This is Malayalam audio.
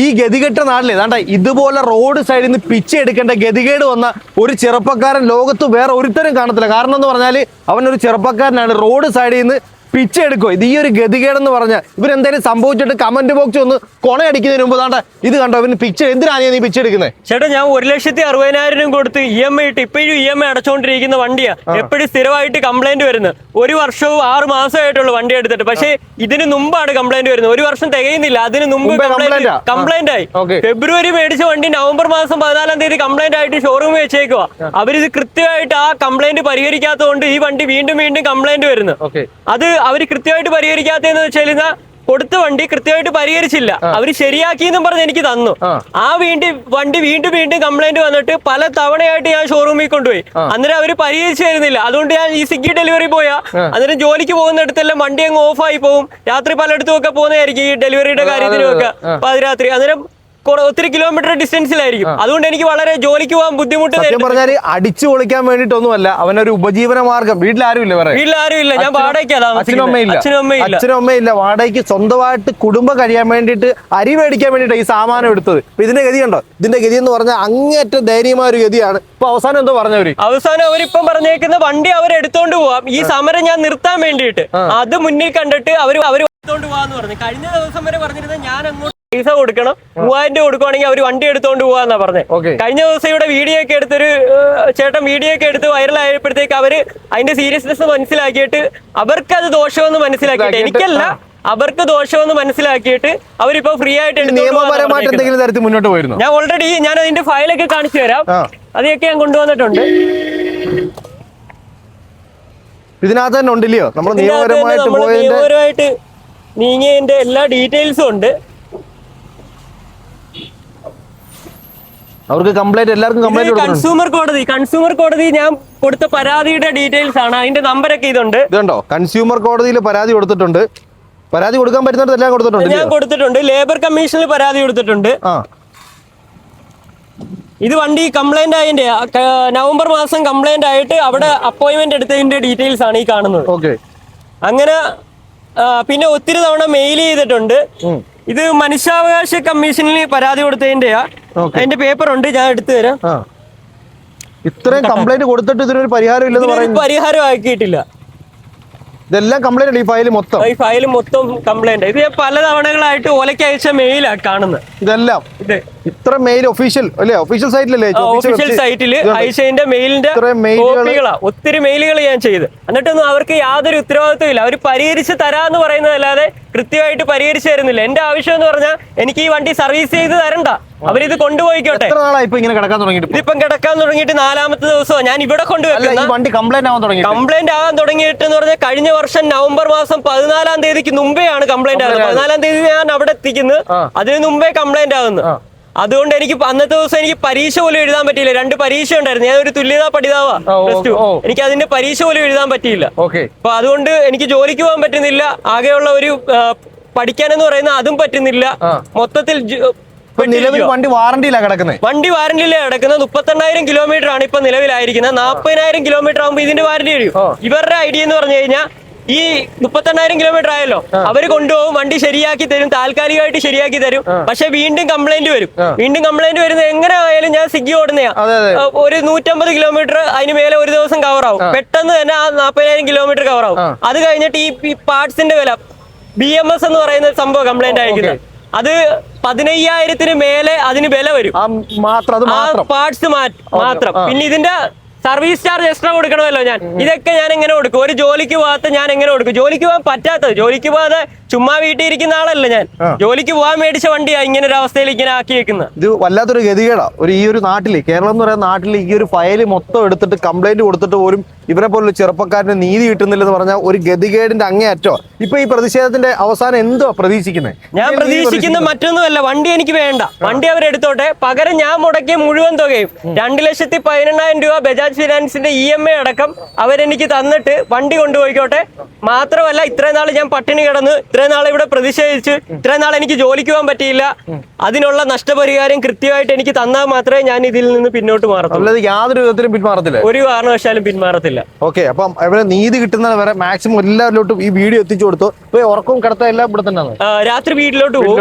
ഈ ഗതികെട്ട നാട്ടിൽ ഏതാണ്ട് ഇതുപോലെ റോഡ് സൈഡിൽ നിന്ന് പിച്ചെടുക്കേണ്ട ഗതികേട് വന്ന ഒരു ചെറുപ്പക്കാരൻ ലോകത്ത് വേറെ ഒരുത്തരും കാണത്തില്ല. കാരണം എന്ന് പറഞ്ഞാൽ അവനൊരു ചെറുപ്പക്കാരനാണ്, റോഡ് സൈഡിൽ നിന്ന് പിച്ചെടുക്കുക. ഇത് ഈ ഒരു ഗതികേടെന്ന് പറഞ്ഞാൽ ഇവരെന്തായാലും സംഭവിച്ചിട്ട് കമന്റ് ബോക്സ് ഒന്ന് കൊണയടിക്കുന്നതിന് മുമ്പ് താണ്ട ഇത് കണ്ടോ, ഇവന് എന്തിനാണ് നീ പിച്ചെടുക്കുന്നത്? ചേട്ടാ ഞാൻ 1,60,000 കൊടുത്ത് EMI ഇട്ട് ഇപ്പോഴും EMI അടച്ചുകൊണ്ടിരിക്കുന്ന വണ്ടിയാ. എപ്പോഴും സ്ഥിരമായിട്ട് കംപ്ലൈന്റ് വരുന്നത്. 1 വർഷവും 6 മാസമായിട്ടുള്ളൂ വണ്ടി എടുത്തിട്ട്. പക്ഷേ ഇതിന് മുമ്പാണ് കംപ്ലൈന്റ് വരുന്നത്. 1 വർഷം തികയുന്നില്ല, അതിന് മുമ്പ് കംപ്ലൈന്റ് ആയി. ഫെബ്രുവരി മേടിച്ച വണ്ടി നവംബർ മാസം 14-ാം തീയതി കംപ്ലൈന്റ് ആയിട്ട് ഷോറൂമിൽ വെച്ചേക്കുക. അവരിത് കൃത്യമായിട്ട് ആ കംപ്ലൈന്റ് പരിഹരിക്കാത്തതുകൊണ്ട് ഈ വണ്ടി വീണ്ടും വീണ്ടും കംപ്ലൈന്റ് വരുന്നു. അത് അവര് കൃത്യമായിട്ട് പരിഹരിക്കാത്തതെന്ന് വെച്ചാൽ കൊടുത്ത വണ്ടി കൃത്യമായിട്ട് പരിഹരിച്ചില്ല. അവര് ശരിയാക്കിയെന്നും പറഞ്ഞ് എനിക്ക് തന്നു. ആ വണ്ടി വീണ്ടും വീണ്ടും കംപ്ലൈന്റ് വന്നിട്ട് പല തവണയായിട്ട് ഞാൻ ഷോറൂമിൽ കൊണ്ടുപോയി. അന്നേരം അവര് പരിഹരിച്ചു തരുന്നില്ല. അതുകൊണ്ട് ഞാൻ ഈ സ്വിഗ്ഗി ഡെലിവറി പോയാ അന്നേരം ജോലിക്ക് പോകുന്നിടത്തെല്ലാം വണ്ടി അങ്ങ് ഓഫായി പോകും. രാത്രി പലയിടത്തും ഒക്കെ പോകുന്നതായിരിക്കും ഈ ഡെലിവറിയുടെ കാര്യത്തിനും ഒക്കെ പാതിരാത്രി. അന്നേരം ഒത്തിരി കിലോമീറ്റർ ഡിസ്റ്റൻസിലായിരിക്കും. അതുകൊണ്ട് എനിക്ക് വളരെ ജോലിക്ക് പോകാൻ ബുദ്ധിമുട്ട്. പറഞ്ഞാൽ അടിച്ചു പൊളിക്കാൻ വേണ്ടിയിട്ടൊന്നുമല്ല, അവനൊരു ഉപജീവന മാർഗം. വീട്ടിലാരുമില്ല, ഞാൻ വാടകയ്ക്കാ. അച്ഛനും അമ്മയില്ല, വാടകയ്ക്ക് സ്വന്തമായിട്ട് കുടുംബം കഴിയാൻ വേണ്ടിയിട്ട് അരി മേടിക്കാൻ വേണ്ടിയിട്ട് ഈ സാമാനം എടുത്തത്. ഇതിന്റെ ഗതി കണ്ടോ? ഇതിന്റെ ഗതി എന്ന് പറഞ്ഞാൽ അങ്ങേറ്റം ദയനീയമായ ഒരു ഗതിയാണ്. ഇപ്പൊ അവസാനം എന്തോ പറഞ്ഞവര് അവരിപ്പം പറഞ്ഞേക്കുന്ന വണ്ടി അവരെടുത്തോണ്ട് പോവാം. ഈ സമരം ഞാൻ നിർത്താൻ വേണ്ടിയിട്ട് അത് മുന്നിൽ കണ്ടിട്ട് അവർ എടുത്തോണ്ട് പോവാന്ന് പറഞ്ഞു. കഴിഞ്ഞ ദിവസം വരെ പറഞ്ഞിരുന്നത് ഞാൻ അങ്ങോട്ട് പൈസ കൊടുക്കണം, 3000 രൂപ കൊടുക്കുവാണെങ്കിൽ അവർ വണ്ടി എടുത്തോണ്ട് പോവാന്നാ പറഞ്ഞത്. കഴിഞ്ഞ ദിവസം ഇവിടെ വീഡിയോ ഒക്കെ എടുത്തൊരു ചേട്ടൻ വീഡിയോ ഒക്കെ എടുത്ത് വൈറലായപ്പോഴത്തേക്ക് അവര് അതിന്റെ സീരിയസ്നെസ് മനസ്സിലാക്കിയിട്ട് അവർക്ക് അത് ദോഷമെന്ന് മനസ്സിലാക്കിയിട്ട്, എനിക്കല്ല അവർക്ക് ദോഷമെന്ന് മനസ്സിലാക്കിയിട്ട് അവരിപ്പോ ഫ്രീ ആയിട്ട് നിയമപരമായിട്ട് എന്തെങ്കിലും തരത്തിൽ മുന്നോട്ട് പോയിരുന്നു. ഞാൻ ഓൾറെഡി ഞാൻ അതിന്റെ ഫയലൊക്കെ കാണിച്ചു തരാം. അതൊക്കെ ഞാൻ കൊണ്ടുവന്നിട്ടുണ്ട്. ഇതിനകത്ത് തന്നെ ഉണ്ടല്ലയോ നമ്മൾ നിയമപരമായിട്ട് നീങ്ങിയതിന്റെ എല്ലാ ഡീറ്റെയിൽസും ഉണ്ട്. അവർക്ക് കംപ്ലൈന്റ്, എല്ലാവർക്കും കംപ്ലൈന്റ്. കൺസ്യൂമർ കോടതി ഞാൻ കൊടുത്ത പരാതിയുടെ ഡീറ്റെയിൽസ് ആണ്. അതിന്റെ നമ്പരൊക്കെ ഇതുണ്ടോ. കൺസ്യൂമർ കോടതിയിൽ പരാതി കൊടുത്തിട്ടുണ്ട്. പരാതി കൊടുക്കാൻ പറ്റുന്നത് എല്ലാം ഞാൻ കൊടുത്തിട്ടുണ്ട്. ലേബർ കമ്മീഷനിൽ പരാതി കൊടുത്തിട്ടുണ്ട്. ഇത് വണ്ടി കംപ്ലൈന്റ് ആയതിന്റെ നവംബർ മാസം കംപ്ലൈന്റ് ആയിട്ട് അവിടെ അപ്പോയിന്റ്മെന്റ് എടുത്തതിന്റെ ഡീറ്റെയിൽസ് ആണ് ഈ കാണുന്നത്. അങ്ങനെ പിന്നെ ഒത്തിരി തവണ മെയിൽ ചെയ്തിട്ടുണ്ട്. ഇത് മനുഷ്യാവകാശ കമ്മീഷനിൽ പരാതി കൊടുത്തതിന്റെയാ. അതിന്റെ പേപ്പർ ഉണ്ട്, ഞാൻ എടുത്തു തരാം. ഇത്രയും കംപ്ലൈന്റ് കൊടുത്തിട്ട് ഇതിനൊരു പരിഹാരം ഇല്ലെന്ന് പറയുന്നത്. പരിഹാരം ആക്കിയിട്ടില്ല. ഇതെല്ലാം കംപ്ലൈന്റ്. ഈ ഫയൽ മൊത്തം കംപ്ലൈന്റ്. ഇത് പല തവണകളായിട്ട് ഓലയ്ക്ക് അയച്ച മെയിലാണ് കാണുന്നത്. ഇതെല്ലാം ഇത്ര മെയിൽ ഒഫീഷ്യൽ അല്ലേ? ഒഫീഷ്യൽ സൈറ്റിലല്ലേ? ഒഫീഷ്യൽ സൈറ്റിൽ അയച്ചതിന്റെ മെയിലിന്റെ കോപ്പികളാ. ഒത്തിരി മെയിലുകൾ ഞാൻ ചെയ്ത്. എന്നിട്ടൊന്നും അവർക്ക് യാതൊരു ഉത്തരവാദിത്വം ഇല്ല. അവർ പരിഹരിച്ച് തരാന്ന് പറയുന്നതല്ലാതെ കൃത്യമായിട്ട് പരിഹരിച്ചു തരുന്നില്ല. എന്റെ ആവശ്യം എന്ന് പറഞ്ഞാൽ എനിക്ക് ഈ വണ്ടി സർവീസ് ചെയ്ത് തരണ്ട, അവരിത് കൊണ്ടുപോയിക്കോട്ടെ. ഇതിപ്പം കിടക്കാൻ തുടങ്ങിയിട്ട് 4ാമത്തെ ദിവസമാണ് ഞാൻ ഇവിടെ കൊണ്ടുവെക്കുന്നത്. കംപ്ലൈന്റ് ആകാൻ തുടങ്ങിയിട്ട് എന്ന് പറഞ്ഞാൽ കഴിഞ്ഞ വർഷം നവംബർ മാസം 14-ാം തീയതിക്ക് മുമ്പെയാണ് കംപ്ലൈന്റ് ആകുന്നത്. 14-ാം തീയതി ഞാൻ അവിടെ എത്തിക്കുന്നത്, അതിന് മുമ്പേ കംപ്ലൈന്റ് ആകുന്നു. അതുകൊണ്ട് എനിക്ക് അന്നത്തെ ദിവസം എനിക്ക് പരീക്ഷ പോലും എഴുതാൻ പറ്റിയില്ല. 2 പരീക്ഷ ഉണ്ടായിരുന്നു. ഞാൻ ഒരു തുല്യതാ പഠിതാവാ +2. എനിക്ക് അതിന്റെ പരീക്ഷ പോലും എഴുതാൻ പറ്റിയില്ല. അപ്പൊ അതുകൊണ്ട് എനിക്ക് ജോലിക്ക് പോകാൻ പറ്റുന്നില്ല. ആകെയുള്ള ഒരു പഠിക്കാനെന്ന് പറയുന്ന അതും പറ്റുന്നില്ല. മൊത്തത്തിൽ വണ്ടി വാറണ്ടിയിലാണ് കിടക്കുന്നത്. 38,000 കിലോമീറ്റർ ആണ് ഇപ്പൊ നിലവിലായിരിക്കുന്നത്. 40,000 കിലോമീറ്റർ ആകുമ്പോൾ ഇതിന്റെ വാറണ്ടി കഴിയും. ഇവരുടെ ഐഡിയ എന്ന് പറഞ്ഞു കഴിഞ്ഞാൽ ഈ 38,000 കിലോമീറ്റർ ആയല്ലോ, അവര് കൊണ്ടുപോകും, വണ്ടി ശരിയാക്കി തരും, താൽക്കാലികമായിട്ട് ശരിയാക്കി തരും. പക്ഷെ വീണ്ടും കംപ്ലൈന്റ് വരും. വരുന്നത് എങ്ങനെ ആയാലും ഞാൻ സ്വിഗ്ഗി ഓടുന്നയാ. ഒരു 150 കിലോമീറ്റർ അതിന് മേലെ ഒരു ദിവസം കവർ ആവും. പെട്ടെന്ന് തന്നെ ആ 40,000 കിലോമീറ്റർ കവർ ആവും. അത് കഴിഞ്ഞിട്ട് ഈ പാർട്സിന്റെ വില BMS എന്ന് പറയുന്ന സംഭവം കംപ്ലൈന്റ് ആയിരിക്കുന്നത്. അത് 15,000-ന് മേലെ അതിന് വില വരും. പാർട്സ് മാത്രം. പിന്നെ ഇതിന്റെ സർവീസ് ചാർജ് എക്സ്ട്രാ കൊടുക്കണമല്ലോ. ഇതൊക്കെ ഞാൻ എങ്ങനെ കൊടുക്കും? ഒരു ജോലിക്ക് പോകാത്ത ഞാൻ എങ്ങനെ കൊടുക്കും? ജോലിക്ക് പോകാൻ പറ്റാത്തത്, ജോലിക്ക് പോകാതെ ചുമ്മാ വീട്ടിൽ ഇരിക്കുന്ന ആളല്ല ഞാൻ. ജോലിക്ക് പോകാൻ മേടിച്ച വണ്ടിയാ ഇങ്ങനെ ഒരു അവസ്ഥയിൽ ഇങ്ങനെ ആക്കി വെക്കുന്നത്. ഇത് വല്ലാത്തൊരു ഗതികേടാ. ഈ ഒരു നാട്ടില്, കേരളം എന്ന് പറയുന്ന നാട്ടിൽ ഈ ഒരു ഫയല് മൊത്തം എടുത്തിട്ട് കംപ്ലൈന്റ് കൊടുത്തിട്ട് പോലും ഇവരെ പോലുള്ള ചെറുപ്പക്കാരന് നീതി കിട്ടുന്നില്ലെന്ന് പറഞ്ഞാൽ ഒരു ഗതികേടിന്റെ അങ്ങേയറ്റോ. ഇപ്പൊ ഈ പ്രതിഷേധത്തിന്റെ അവസാനം എന്തോ പ്രതീക്ഷിക്കുന്നത്? ഞാൻ പ്രതീക്ഷിക്കുന്ന മറ്റൊന്നുമല്ല, വണ്ടി എനിക്ക് വേണ്ട. വണ്ടി അവരെടുത്തോട്ടെ. പകരം ഞാൻ മുടക്കിയ മുഴുവൻ തുകയും 2,18,000 രൂപ ബജാജ് ഫിനാൻസിന്റെ EMI അടക്കം അവരെനിക്ക് തന്നിട്ട് വണ്ടി കൊണ്ടുപോയിക്കോട്ടെ. മാത്രമല്ല ഇത്രയും നാൾ ഞാൻ പട്ടിണി കിടന്ന്, ഇത്രയും നാൾ ഇവിടെ പ്രതിഷേധിച്ച്, ഇത്രയും നാൾ എനിക്ക് ജോലിക്ക് പോകാൻ പറ്റിയില്ല. അതിനുള്ള നഷ്ടപരിഹാരം കൃത്യമായിട്ട് എനിക്ക് തന്നാൽ മാത്രമേ ഞാൻ ഇതിൽ നിന്ന് പിന്നോട്ട് മാറത്തുള്ളൂ. യാതൊരു വിധത്തിലും പിന്മാറത്തില്ല, ഒരു കാരണവശാലും പിന്മാറത്തില്ല. ഓക്കെ, അപ്പം ഇവിടെ നീതി കിട്ടുന്നത് വരെ മാക്സിമം എല്ലാവരിലോട്ടും ഈ വീഡിയോ എത്തിച്ചു കൊടുത്തു. ഉറക്കവും കിടത്ത എല്ലാം ഇവിടെ തന്നെ രാത്രി വീട്ടിലോട്ട് പോകും.